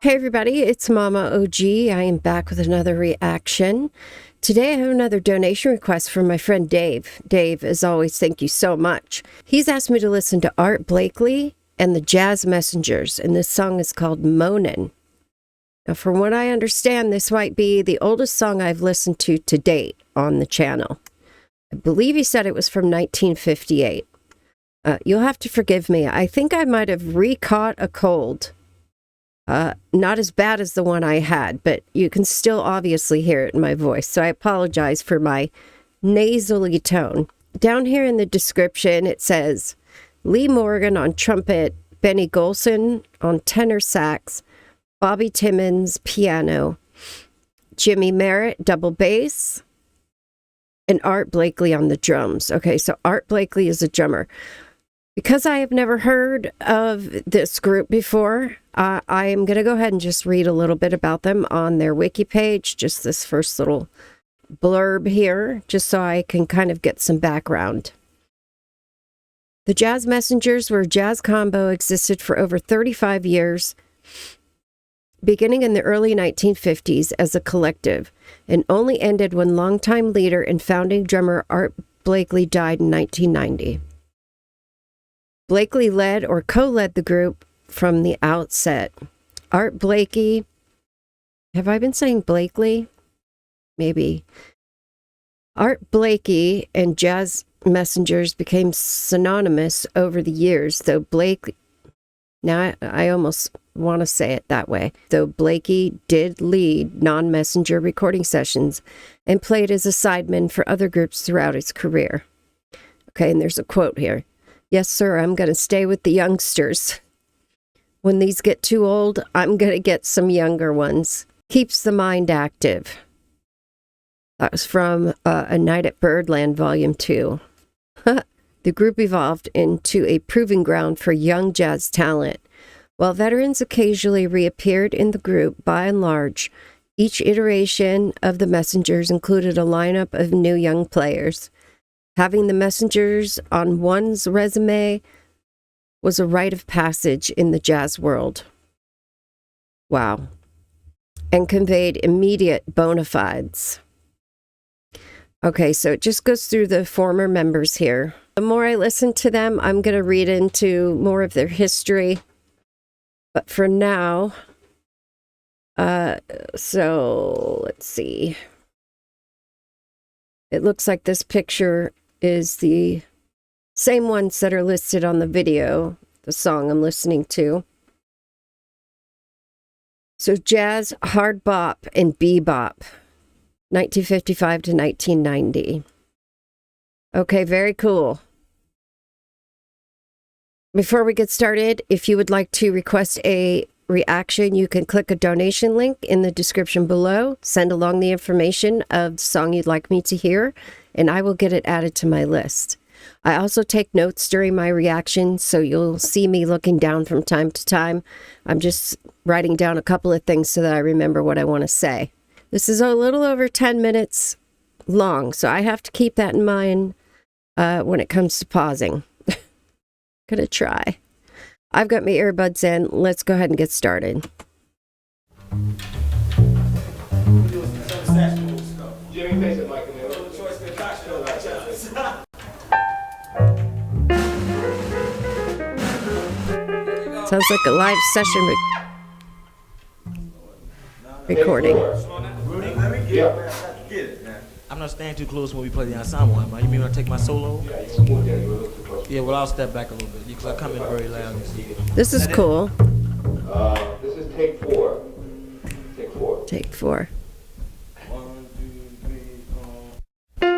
Hey everybody, it's MommaOG. I am back with another reaction. Today I have another donation request from my friend Dave. Dave, as always, thank you so much. He's asked me to listen to Art Blakey and the Jazz Messengers, and this song is called Moanin. Now, from what I understand, this might be the oldest song I've listened to date on the channel. I believe he said it was from 1958. You'll have to forgive me. I think I might have re-caught a cold. Not as bad as the one I had, but you can still obviously hear it in my voice, so I apologize for my nasally tone. Down here in the description, it says, Lee Morgan on trumpet, Benny Golson on tenor sax, Bobby Timmons piano, Jimmy Merritt double bass, and Art Blakey on the drums. Okay, so Art Blakey is a drummer. Because I have never heard of this group before, I am going to go ahead and just read a little bit about them on their wiki page, just this first little blurb here, just so I can kind of get some background. The Jazz Messengers were a jazz combo, existed for over 35 years, beginning in the early 1950s as a collective, and only ended when longtime leader and founding drummer Art Blakey died in 1990. Blakey led or co-led the group from the outset. Art Blakey, have I been saying Blakey? Maybe. Art Blakey and Jazz Messengers became synonymous over the years, though Blakey, now I almost want to say it that way, though Blakey did lead non-messenger recording sessions and played as a sideman for other groups throughout his career. Okay, and there's a quote here. Yes, sir, I'm going to stay with the youngsters. When these get too old, I'm going to get some younger ones. Keeps the mind active. That was from A Night at Birdland, Volume 2. The group evolved into a proving ground for young jazz talent. While veterans occasionally reappeared in the group, by and large, each iteration of the Messengers included a lineup of new young players. Having the Messengers on one's resume was a rite of passage in the jazz world. Wow. And conveyed immediate bona fides. Okay, so it just goes through the former members here. The more I listen to them, I'm going to read into more of their history. But for now, so let's see. It looks like this picture is the same ones that are listed on the video, the song I'm listening to. So jazz, hard bop, and bebop, 1955 to 1990. Okay, very cool. Before we get started, if you would like to request a reaction, you can click a donation link in the description below, send along the information of the song you'd like me to hear, and I will get it added to my list. I also take notes during my reaction, so you'll see me looking down from time to time. I'm just writing down a couple of things so that I remember what I want to say. This is a little over 10 minutes long, so I have to keep that in mind when it comes to pausing. Gonna try. I've got my earbuds in. Let's go ahead and get started. Sounds like a live session recording. I'm not staying too close when we play the ensemble, am I? You mean when I take my solo? Yeah, well, I'll step back a little bit because I come in very loud. This is cool. This is take 4. Take 4. Take 4. 1, 2, 3, 4.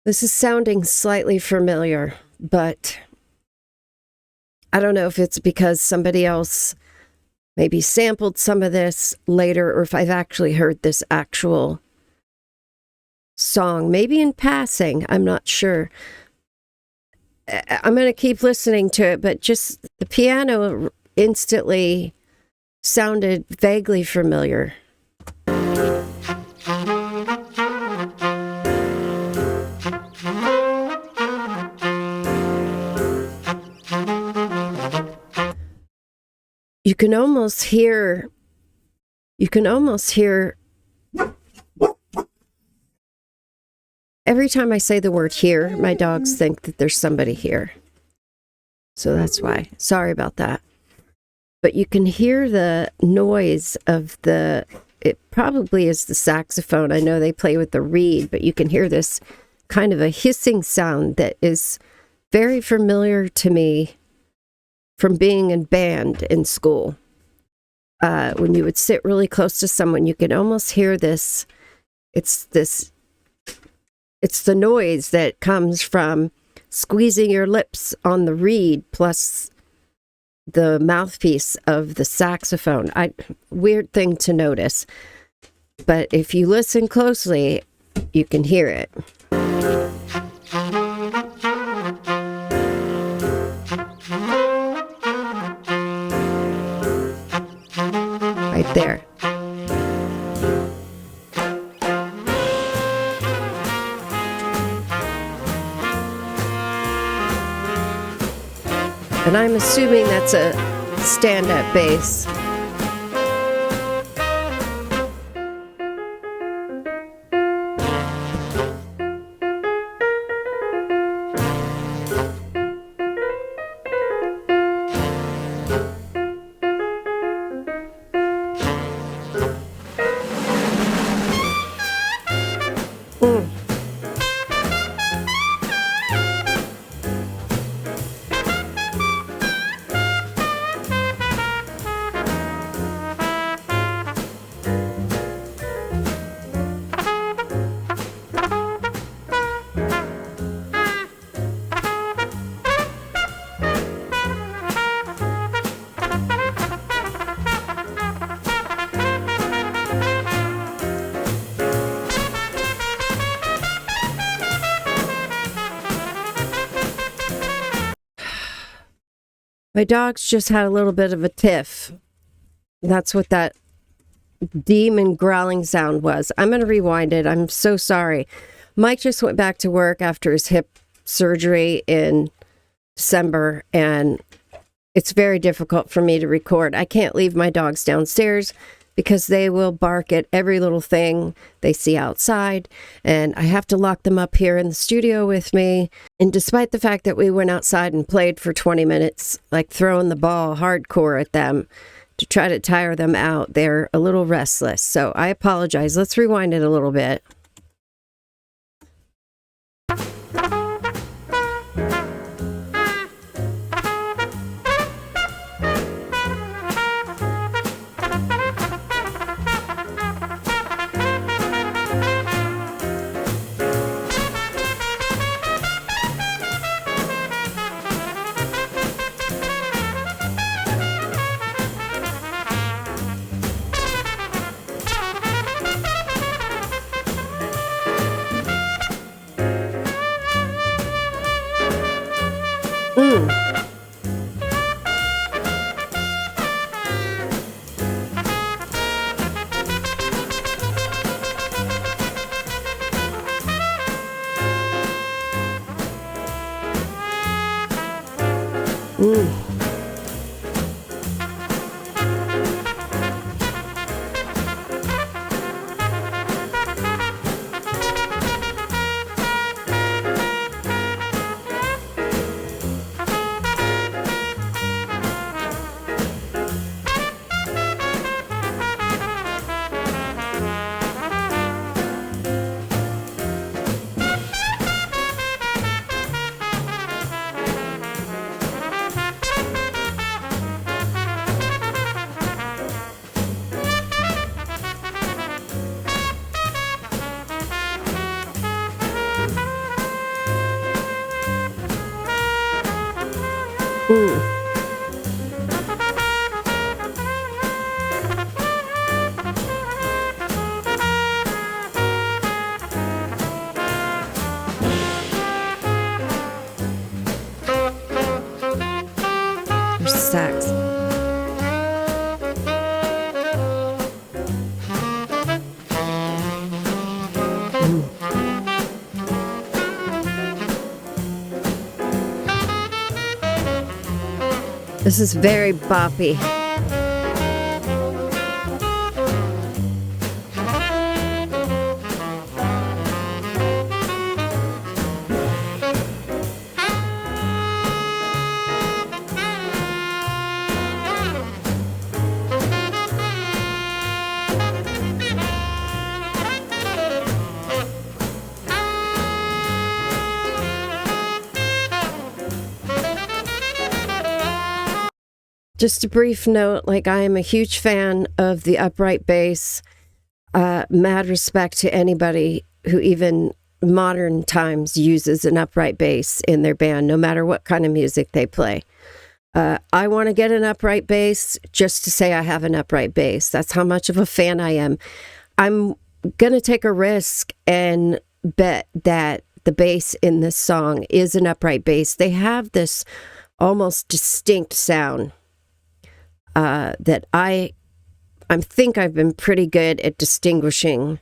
This is sounding slightly familiar, but I don't know if it's because somebody else maybe sampled some of this later or if I've actually heard this actual song, maybe in passing. I'm not sure. I'm going to keep listening to it, but just the piano instantly sounded vaguely familiar. You can almost hear every time I say the word here, my dogs think that there's somebody here. So that's why. Sorry about that. But you can hear the noise of it probably is the saxophone. I know they play with the reed, but you can hear this kind of a hissing sound that is very familiar to me from being in band in school. When you would sit really close to someone, you could almost hear this. It's the noise that comes from squeezing your lips on the reed plus the mouthpiece of the saxophone. Weird thing to notice. But if you listen closely, you can hear it. Right there. And I'm assuming that's a stand-up bass. My dogs just had a little bit of a tiff. That's what that demon growling sound was. I'm going to rewind it. I'm so sorry. Mike just went back to work after his hip surgery in December, and it's very difficult for me to record. I can't leave my dogs downstairs because they will bark at every little thing they see outside, and I have to lock them up here in the studio with me. And despite the fact that we went outside and played for 20 minutes, like throwing the ball hardcore at them to try to tire them out, they're a little restless. So I apologize. Let's rewind it a little bit. There's sax. This is very boppy. Just a brief note, like I am a huge fan of the upright bass. Mad respect to anybody who even modern times uses an upright bass in their band, no matter what kind of music they play. I want to get an upright bass just to say I have an upright bass. That's how much of a fan I am. I'm going to take a risk and bet that the bass in this song is an upright bass. They have this almost distinct sound. That I think I've been pretty good at distinguishing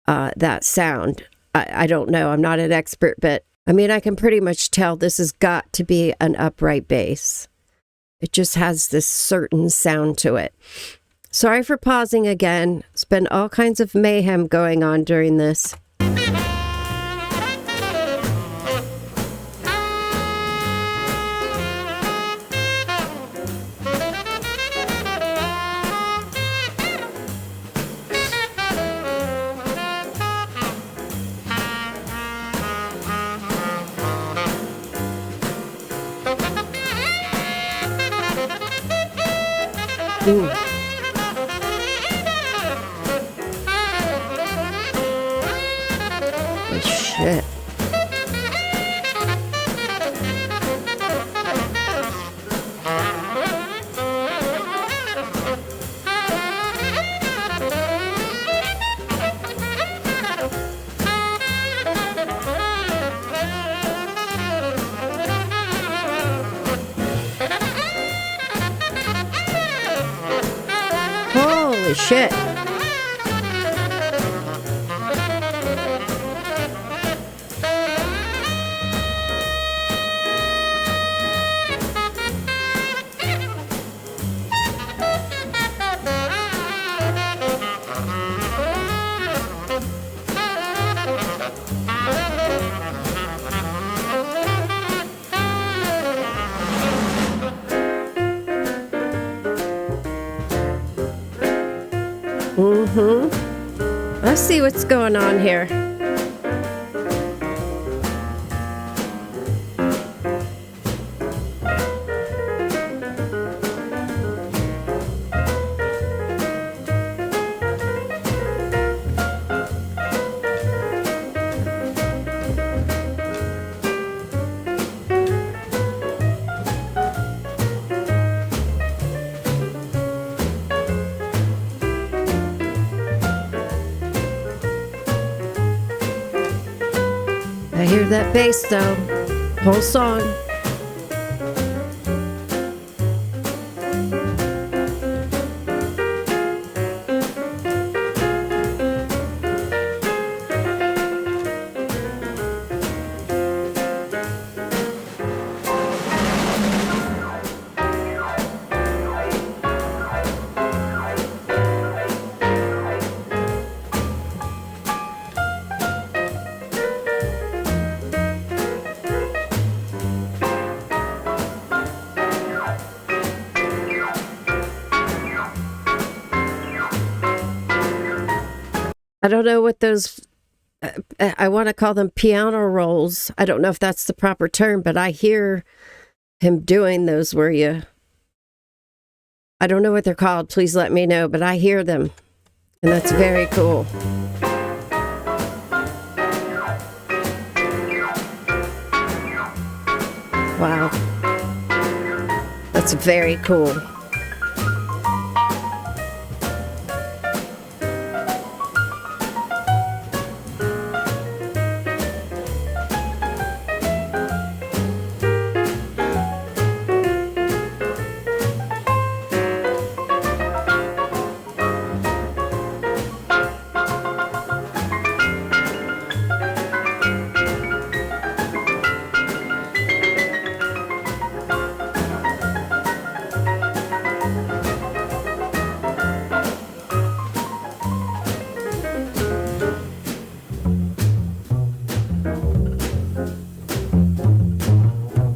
that sound. I don't know. I'm not an expert, but I mean, I can pretty much tell this has got to be an upright bass. It just has this certain sound to it. Sorry for pausing again. There's been all kinds of mayhem going on during this. Ooh. Oh, shit. Holy shit. Let's see what's going on here. I hear that bass though, whole song. I don't know what those, I want to call them piano rolls. I don't know if that's the proper term, but I hear him doing those where you, I don't know what they're called. Please let me know, but I hear them. And that's very cool. Wow. That's very cool.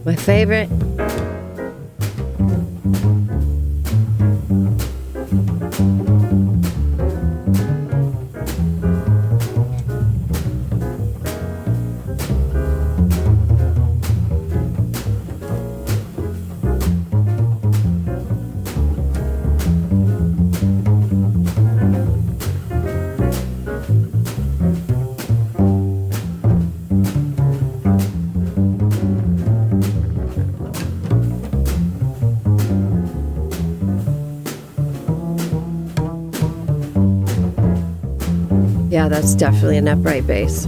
My favorite. Yeah, that's definitely an upright bass.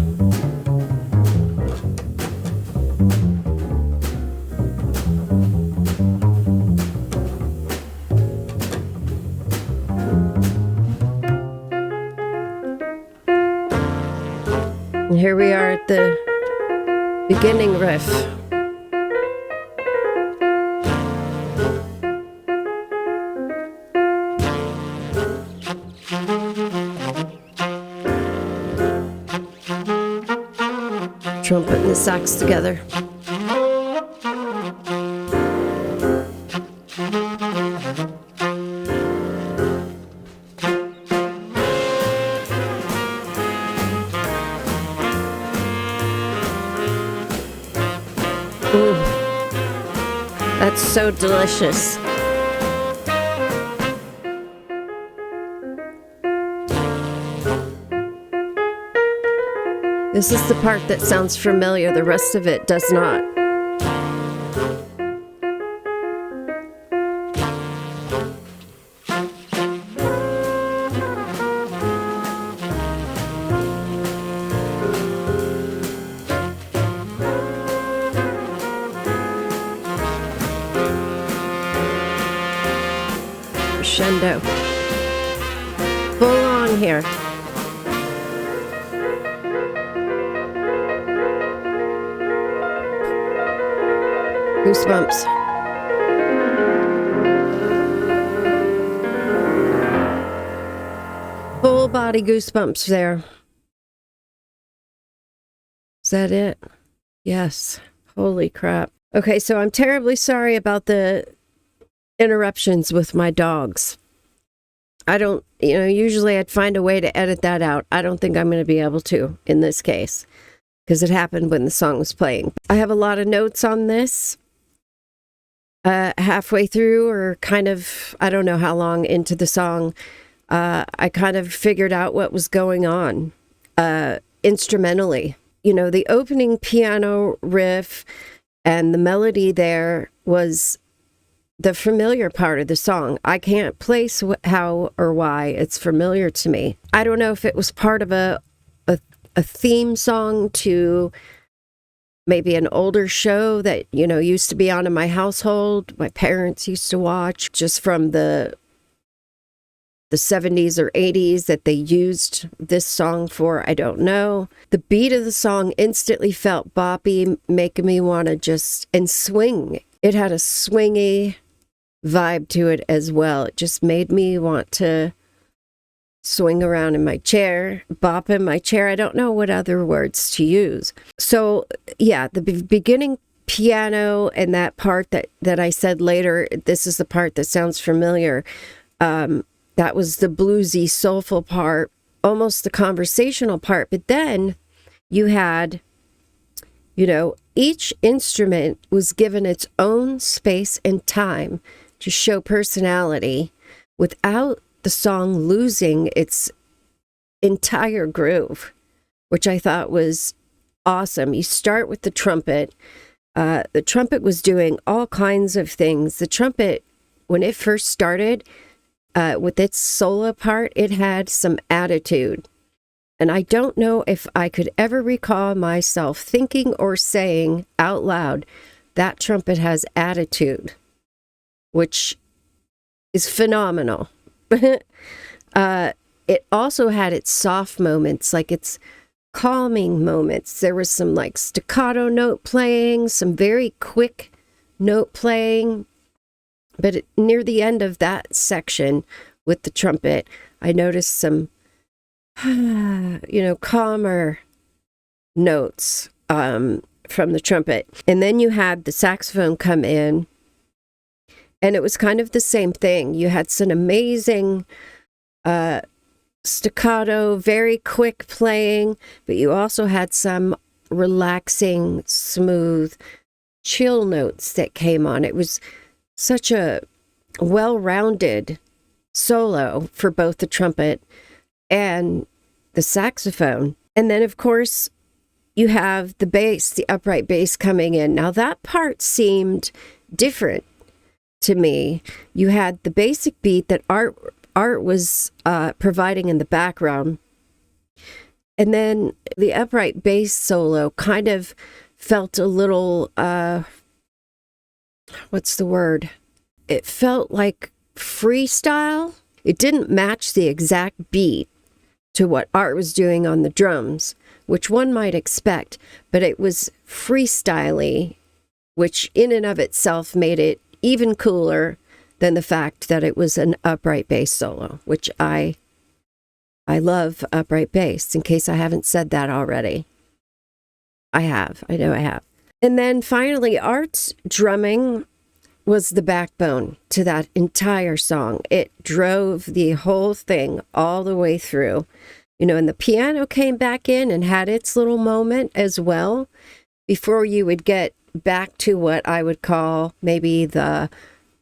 And here we are at the beginning riff. Trumpet and the sax together. Ooh, that's so delicious. This is the part that sounds familiar, the rest of it does not. Crescendo. Full on here. Goosebumps. Full body goosebumps there. Is that it? Yes. Holy crap. Okay, so I'm terribly sorry about the interruptions with my dogs. I don't, usually I'd find a way to edit that out. I don't think I'm going to be able to in this case because it happened when the song was playing. I have a lot of notes on this. Halfway through, or kind of, I don't know how long into the song, I kind of figured out what was going on instrumentally. The opening piano riff and the melody there was the familiar part of the song. I can't place how or why it's familiar to me. I don't know if it was part of a theme song to maybe an older show that, used to be on in my household. My parents used to watch just from the 70s or 80s that they used this song for. I don't know. The beat of the song instantly felt boppy, making me want to just, and swing. It had a swingy vibe to it as well. It just made me want to swing around in my chair, bop in my chair. I don't know what other words to use. So yeah, the beginning piano and that part that I said later, this is the part that sounds familiar. That was the bluesy, soulful part, almost the conversational part. But then you had, each instrument was given its own space and time to show personality without the song losing its entire groove, which I thought was awesome. You start with the trumpet, The trumpet was doing all kinds of things. The trumpet, when it first started, with its solo part, it had some attitude. And I don't know if I could ever recall myself thinking or saying out loud, that trumpet has attitude, which is phenomenal. It also had its soft moments, like its calming moments. There was some like staccato note playing, some very quick note playing. But near the end of that section with the trumpet, I noticed some, calmer notes from the trumpet. And then you had the saxophone come in, and it was kind of the same thing. You had some amazing staccato, very quick playing, but you also had some relaxing, smooth, chill notes that came on. It was such a well-rounded solo for both the trumpet and the saxophone. And then, of course, you have the bass, the upright bass coming in. Now, that part seemed different to me. You had the basic beat that Art was providing in the background. And then the upright bass solo kind of felt a little, what's the word? It felt like freestyle. It didn't match the exact beat to what Art was doing on the drums, which one might expect, but it was freestyly, which in and of itself made it even cooler than the fact that it was an upright bass solo, which I love upright bass, in case I haven't said that already. I have. I know I have. And then finally, Art's drumming was the backbone to that entire song. It drove the whole thing all the way through. And the piano came back in and had its little moment as well before you would get back to what I would call maybe the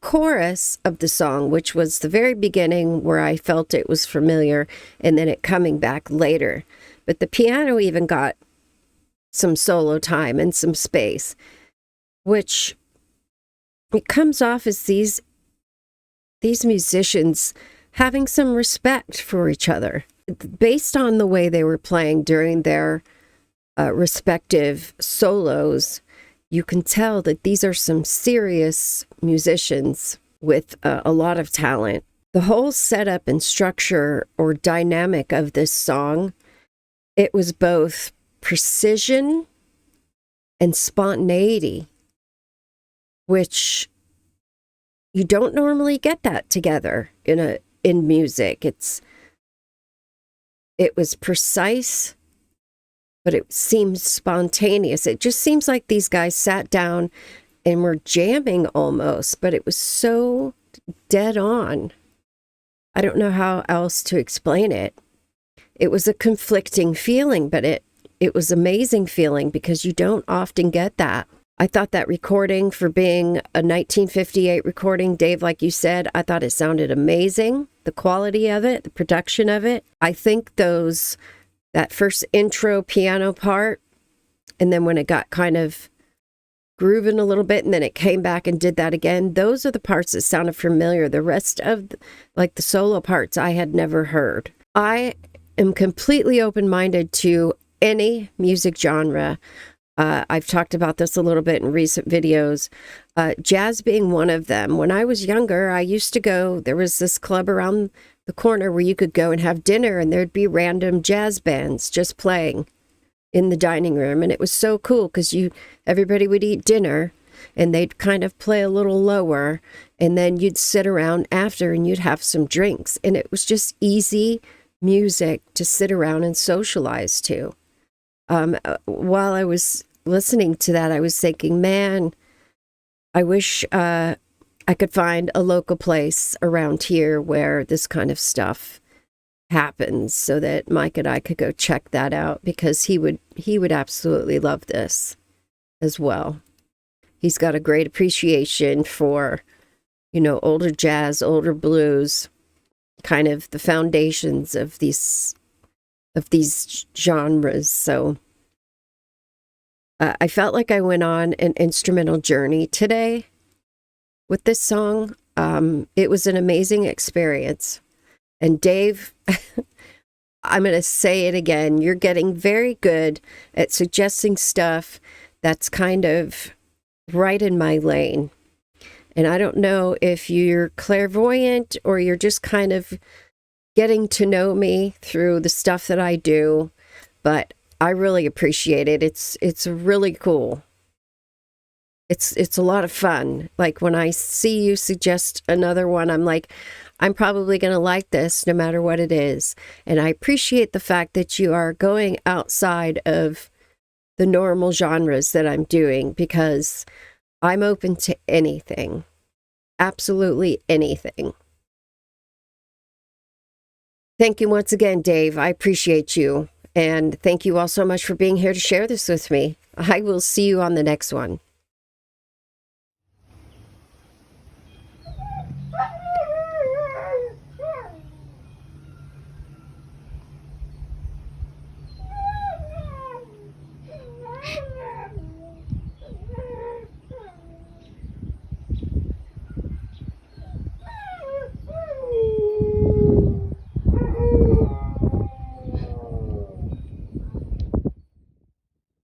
chorus of the song, which was the very beginning where I felt it was familiar, and then it coming back later. But the piano even got some solo time and some space, which it comes off as these musicians having some respect for each other based on the way they were playing during their respective solos. You can tell that these are some serious musicians with a lot of talent. The whole setup and structure or dynamic of this song, it was both precision and spontaneity, which you don't normally get that together in music. It was precise, but it seems spontaneous. It just seems like these guys sat down and were jamming almost, but it was so dead on. I don't know how else to explain it. It was a conflicting feeling, but it was amazing feeling because you don't often get that. I thought that recording, for being a 1958 recording, Dave, like you said, I thought it sounded amazing. The quality of it, the production of it. I think that first intro piano part, and then when it got kind of grooving a little bit, and then it came back and did that again, those are the parts that sounded familiar. The rest of the solo parts I had never heard. I am completely open-minded to any music genre. I've talked about this a little bit in recent videos, jazz being one of them. When I was younger, I used to go, there was this club around the corner where you could go and have dinner, and there'd be random jazz bands just playing in the dining room. And it was so cool because everybody would eat dinner and they'd kind of play a little lower, and then you'd sit around after and you'd have some drinks. And it was just easy music to sit around and socialize to. While I was listening to that, I was thinking, man, I wish I could find a local place around here where this kind of stuff happens so that Mike and I could go check that out, because he would absolutely love this as well. He's got a great appreciation for, older jazz, older blues, kind of the foundations of these genres. So I felt like I went on an instrumental journey today with this song. It was an amazing experience. And Dave, I'm going to say it again. You're getting very good at suggesting stuff that's kind of right in my lane. And I don't know if you're clairvoyant or you're just kind of getting to know me through the stuff that I do, but I really appreciate it. It's really cool. It's a lot of fun. Like when I see you suggest another one, I'm like, I'm probably going to like this no matter what it is. And I appreciate the fact that you are going outside of the normal genres that I'm doing, because I'm open to anything. Absolutely anything. Thank you once again, Dave. I appreciate you. And thank you all so much for being here to share this with me. I will see you on the next one.